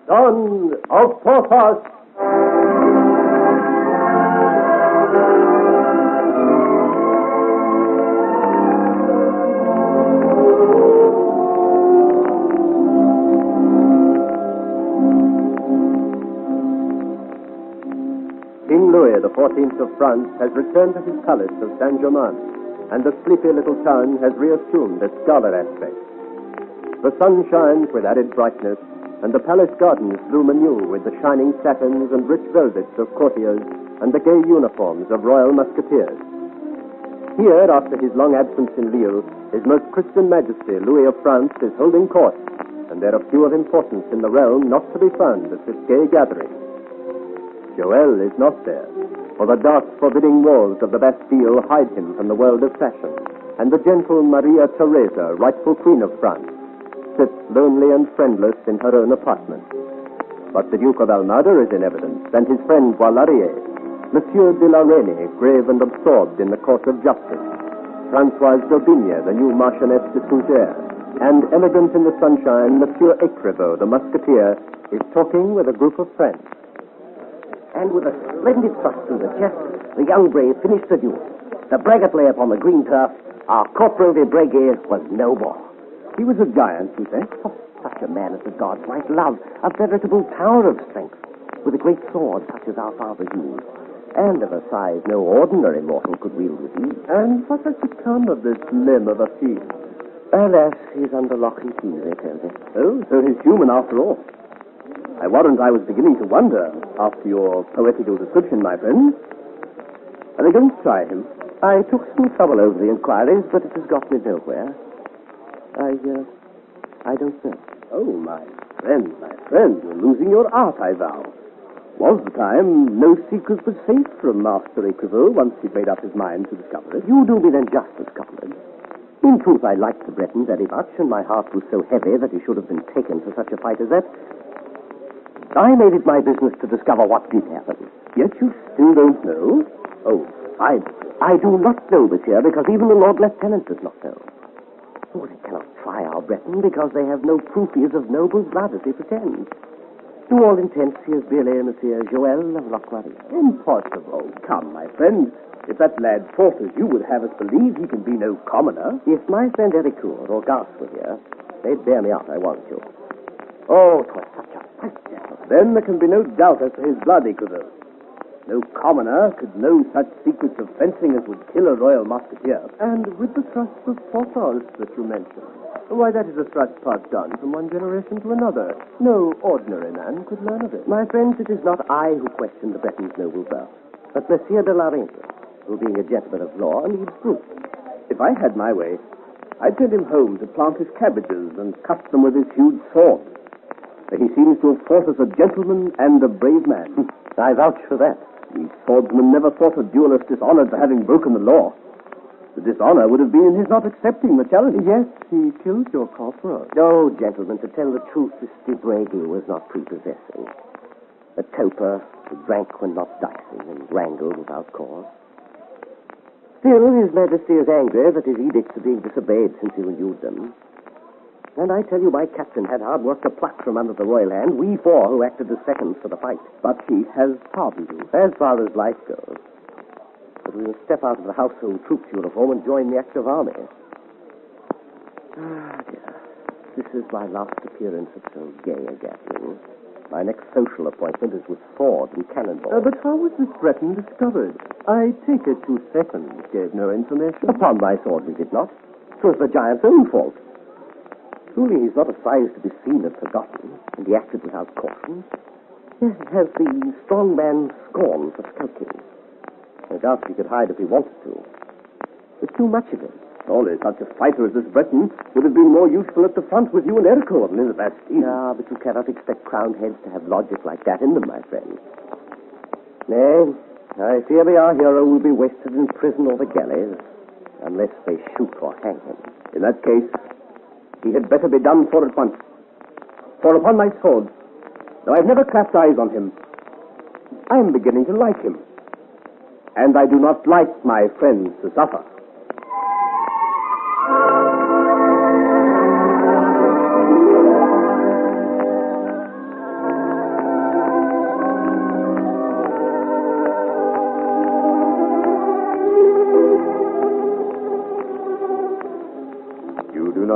Son of Porthos. King Louis XIV of France has returned to his palace of Saint-Germain, and the sleepy little town has reassumed its gala aspect. The sun shines with added brightness, and the palace gardens bloom anew with the shining satins and rich velvets of courtiers and the gay uniforms of royal musketeers. Here, after his long absence in Lille, His Most Christian Majesty Louis of France is holding court, and there are few of importance in the realm not to be found at this gay gathering. Joël is not there, for the dark, forbidding walls of the Bastille hide him from the world of fashion, and the gentle Maria Theresa, rightful Queen of France, sits lonely and friendless in her own apartment. But the Duke of Almada is in evidence, and his friend Boilarier, Monsieur de la Reynie, grave and absorbed in the course of justice, Françoise d'Aubigne, the new Marchioness de Fougères, and elegant in the sunshine, Monsieur Écrivaux, the musketeer, is talking with a group of friends. And with a splendid thrust through the chest, the young brave finished the duel. The braggart lay upon the green turf. Our Corporal de Breguet was no more. He was a giant, you say? Oh, such a man as the gods might love, a veritable tower of strength, with a great sword such as our fathers used, and of a size no ordinary mortal could wield with ease. And what has become of this limb of a fiend? Alas, he's under lock and key, they tell me. Oh, so he's human after all. I warrant I was beginning to wonder, after your poetical description, my friend. Are they going to try him? I took some trouble over the inquiries, but it has got me nowhere. I don't know. Oh, my friend, you're losing your art, I vow. Was the time no secret was safe from Master Écrivaux once he'd made up his mind to discover it? You do me then justice, Cumberland. In truth, I liked the Breton very much, and my heart was so heavy that he should have been taken for such a fight as that. I made it my business to discover what did happen. Yet you still don't know? Oh, I do not know, monsieur, because even the Lord Lieutenant does not know. Oh, they cannot try our Breton because they have no proof he is of noble blood, as they pretend. To all intents, he is really Monsieur Joël of Lochmarie. Impossible. Come, my friend. If that lad Portos you would have us believe he can be no commoner. If my friend Ericourt or Garce were here, they'd bear me out, I warrant you. Oh, 'twas such a fight, gentlemen. Then there can be no doubt as to his blood, Écrivaux. No commoner could know such secrets of fencing as would kill a royal musketeer. And with the thrust of Porthos that you mentioned, why, that is a thrust passed on from one generation to another. No ordinary man could learn of it. My friends, it is not I who question the Breton's noble birth, but Monsieur de la Reynie, who, being a gentleman of law, needs proof. If I had my way, I'd send him home to plant his cabbages and cut them with his huge sword. For he seems to have fought as a gentleman and a brave man. I vouch for that. The swordsman never thought a duelist dishonored for having broken the law. The dishonor would have been in his not accepting the challenge. Yes, he killed your corporal. No, gentlemen, to tell the truth, this de Breguet was not prepossessing. A toper who drank when not dicing and wrangled without cause. Still, His Majesty is angry that his edicts are being disobeyed since he renewed them. And I tell you, my captain had hard work to pluck from under the royal hand we four who acted as seconds for the fight. But he has pardoned you. As far as life goes. But we will step out of the household troops uniform and join the active army. Ah, dear. This is my last appearance at so gay a gathering. My next social appointment is with sword and cannonball. But how was this Breton discovered? I take it 2 seconds gave no information. Upon my sword, we did not. 'Twas the giant's own fault. Truly, he's not a size to be seen and forgotten, and he acted without caution. He has the strong man's scorn for skulking. I doubt he could hide if he wanted to. There's too much of him. Surely such a fighter as this Breton would have been more useful at the front with you and Ericourt than in the Bastille. Ah, but you cannot expect crowned heads to have logic like that in them, my friend. Nay, I fear me our hero will be wasted in prison or the galleys, unless they shoot or hang him. In that case, he had better be done for at once. For upon my sword, though I've never clapped eyes on him, I am beginning to like him. And I do not like my friends to suffer.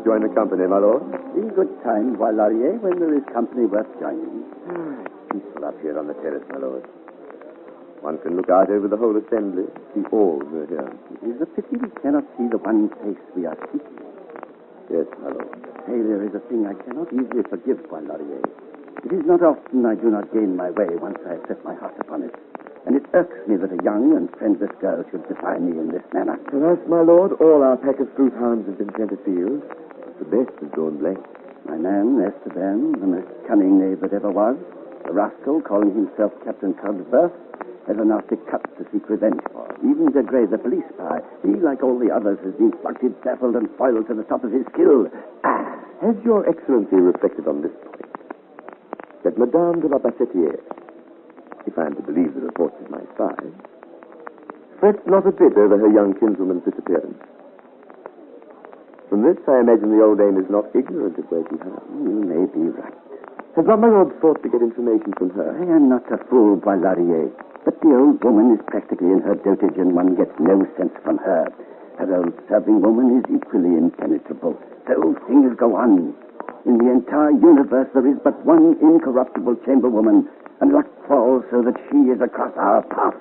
join the company, my lord? In good time, Boilarier, when there is company worth joining. Peaceful up here on the terrace, my lord. One can look out over the whole assembly, see all who are here. It is a pity we cannot see the one face we are seeking. Yes, my lord. Hey, there is a thing I cannot easily forgive, Boilarier. It is not often I do not gain my way once I have set my heart upon it. And it irks me that a young and friendless girl should defy me in this manner. Alas, my lord, all our pack of sleuth hounds have been sent afield. The best has gone blank. My man, Esteban, the most cunning knave that ever was, the rascal calling himself Captain Cogsworth, has a nasty cut to seek revenge for. Even De Grey, the police spy, he, like all the others, has been plucked, baffled, and foiled to the top of his skill. Has your excellency reflected on this point? That Madame de la Bassetière, if I am to believe the reports of my spies, frets not a bit over her young kinswoman's disappearance. From this, I imagine the old dame is not ignorant of where she has. You may be right. Has not my lord thought to get information from her? I am not a fool, Boilarier, but the old woman is practically in her dotage, and one gets no sense from her. Her old serving woman is equally impenetrable. So things go on. In the entire universe, there is but one incorruptible chamberwoman, and luck falls so that she is across our path.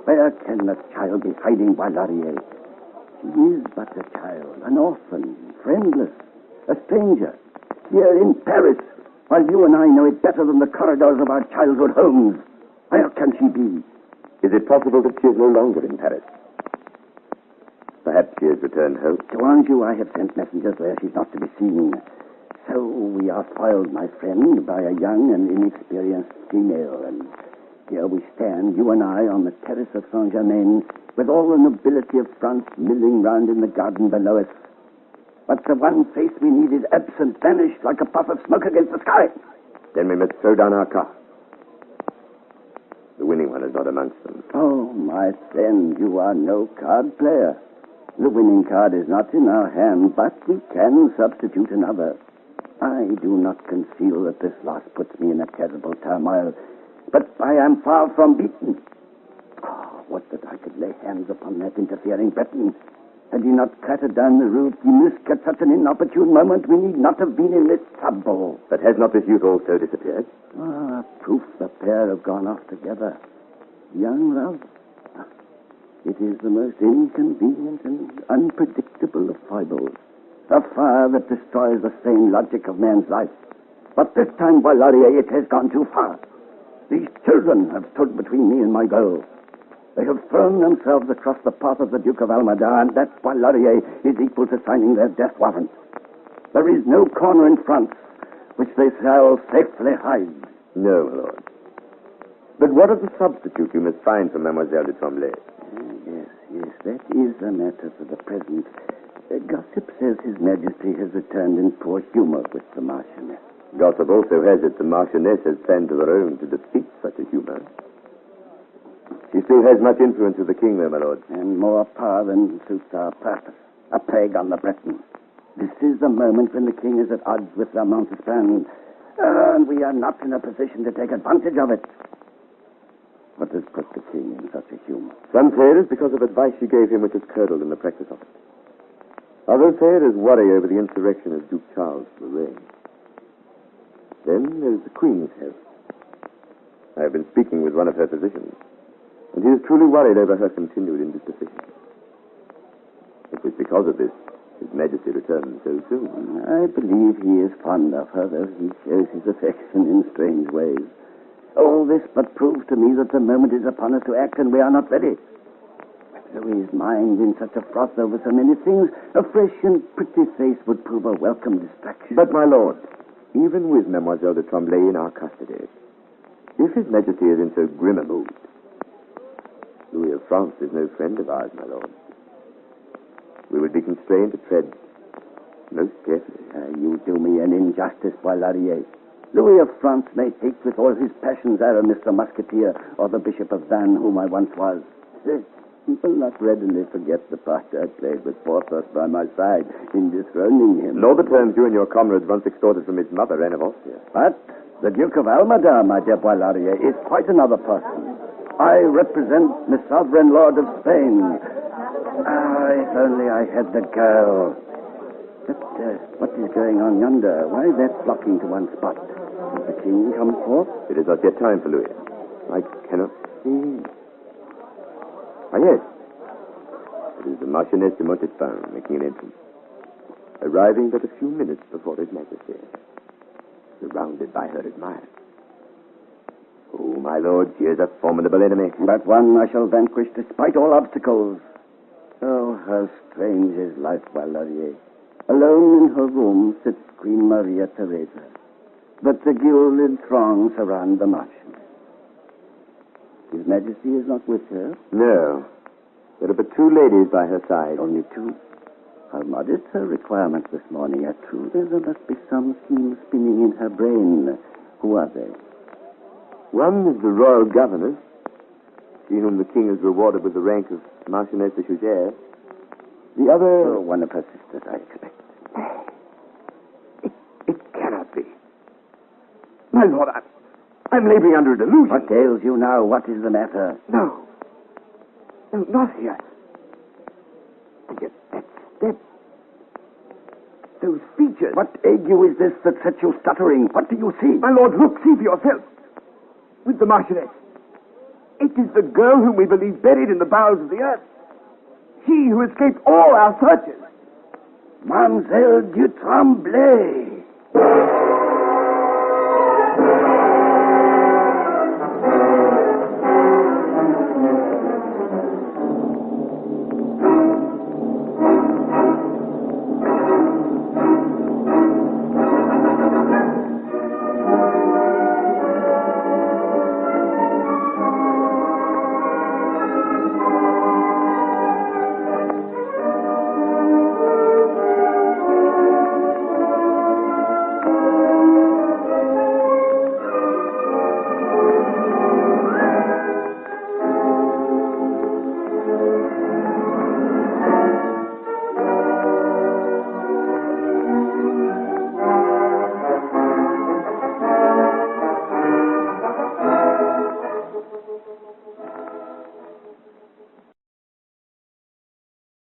Where can the child be hiding, Boilarier? She is but a child, an orphan, friendless, a stranger, here in Paris, while you and I know it better than the corridors of our childhood homes. Where can she be? Is it possible that she is no longer in Paris? Perhaps she has returned home. To Anjou, I have sent messengers where she's not to be seen. So we are foiled, my friend, by a young and inexperienced female, and here we stand, you and I, on the terrace of Saint-Germain, with all the nobility of France milling round in the garden below us. But the one face we need is absent, vanished like a puff of smoke against the sky. Then we must throw down our cards. The winning one is not amongst them. Oh, my friend, you are no card player. The winning card is not in our hand, but we can substitute another. I do not conceal that this loss puts me in a terrible turmoil, but I am far from beaten. Oh, would that I could lay hands upon that interfering Breton. Had he not clattered down the Rue Musc at such an inopportune moment, we need not have been in this trouble. But has not this youth also disappeared? Proof the pair have gone off together. Young love. It is the most inconvenient and unpredictable of foibles. A fire that destroys the sane logic of man's life. But this time, Boilarier, it has gone too far. These children have stood between me and my goal. They have thrown themselves across the path of the Duke of Almada, and that Boilarier is equal to signing their death warrant. There is no corner in France which they shall safely hide. No, my lord. But what of the substitute you must find for Mademoiselle de Tremblay? Yes, that is the matter for the present. Gossip says His Majesty has returned in poor humor with the Marchioness. Gossip also has it the Marchioness has planned of her own to defeat such a humor. She still has much influence with the king, though, my lord. And more power than suits our purpose. A plague on the Bretons. This is the moment when the king is at odds with the Montespan, and we are not in a position to take advantage of it. What has put the king in such a humor? Some say it is because of advice she gave him which is curdled in the practice of it. Others say it is worry over the insurrection of Duke Charles to the reign. Then there is the Queen's health. I have been speaking with one of her physicians, and he is truly worried over her continued indisposition. It was because of this His Majesty returned so soon. I believe he is fond of her, though he shows his affection in strange ways. All this but proves to me that the moment is upon us to act, and we are not ready. Louis' mind in such a froth over so many things, a fresh and pretty face would prove a welcome distraction. But, my lord, even with Mademoiselle de Tremblay in our custody, if His Majesty is in so grim a mood, Louis of France is no friend of ours, my lord. We would be constrained to tread most carefully. You do me an injustice, Boilarier. Louis of France may hate with all his passions Aramis the Musketeer or the Bishop of Vannes, whom I once was. He will not readily forget the part I played with Porthos by my side in dethroning him. Nor the terms you and your comrades once extorted from his mother, Anne of Austria. But the Duke of Almada, my dear Boilarier, is quite another person. I represent the sovereign lord of Spain. If only I had the girl. But what is going on yonder? Why is that flocking to one spot? Has the king come forth? It is not yet time for Louis. I cannot see. Ah, yes. It is the Marchioness de Montespan making an entrance, arriving but a few minutes before His Majesty, surrounded by her admirers. Oh, my lord, she is a formidable enemy. But one I shall vanquish despite all obstacles. Oh, how strange is life, Valerier. Alone in her room sits Queen Maria Theresa, but the gilded throng surround the Marchioness. His Majesty is not with her? No. There are but two ladies by her side. Only two? How modest her requirements this morning are true. There must be some scheme spinning in her brain. Who are they? One is the royal governess, she whom the king has rewarded with the rank of Marchioness de Chaudière. The other... Oh, one of her sisters, I expect. It cannot be. My lord, I'm laboring under a delusion. What ails you now? What is the matter? No, not here. And yet, those features. What ague is this that sets you stuttering? What do you see? My lord, look, see for yourself. With the Marchioness. It is the girl whom we believe buried in the bowels of the earth. She who escaped all our searches. Mademoiselle du Tremblay.